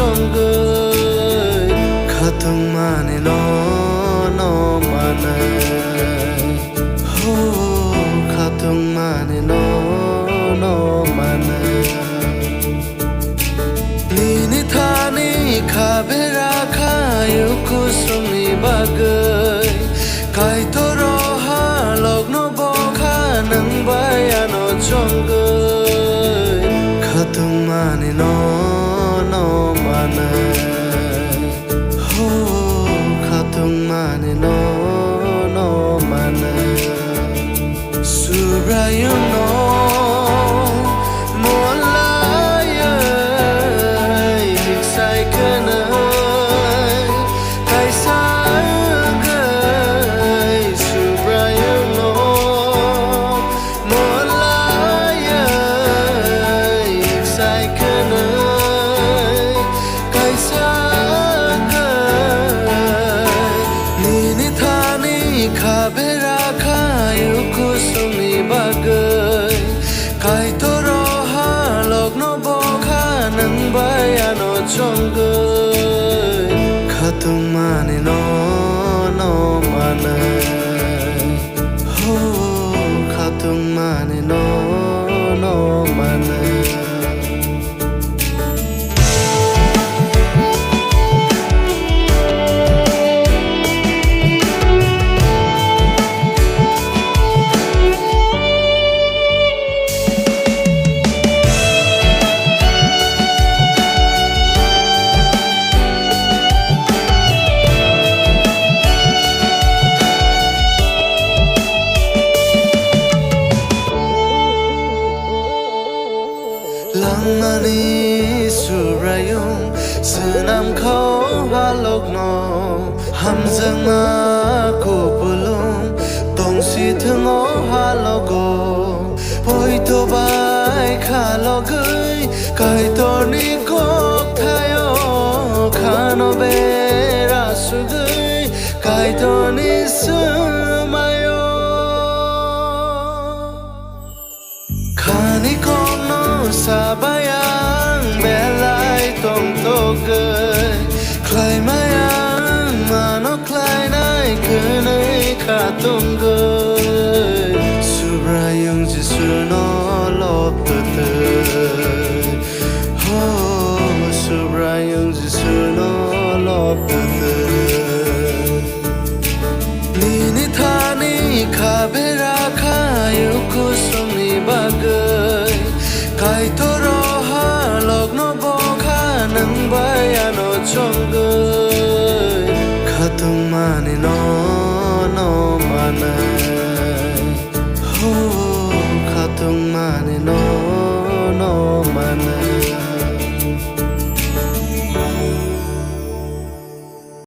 chongai khatung mane no mane ho khatung mane no mane ni thani khabera khayu kusumi bagai kai toro ha logno bokha nang bayano chongai khatung mane no mane ho khatung mane no mane surayu no molaya sai kana kai sagai surayu no molaya sai kana kai sagai ni thani khabera khayu kusumi bagai kai toro ha logno bokha nang bayano chongai khatung mane no mane ho khatung mane no mane langmani surayung senam khau halokno hamjanga ko pulung tongsi thungo halogo poi to bai khalogai kai to ni kok thayo khano bera sugai kai to ni sumayo khani kono sabayang belai tong togai klai mayang mano klai nai kunai khatung gai subrayung jisu no lop te ho subrayung jisu no lop te ni thani khabera khayu kusumi bagai kai toro ha logno bokha nang bayano chongai khatung mane no mane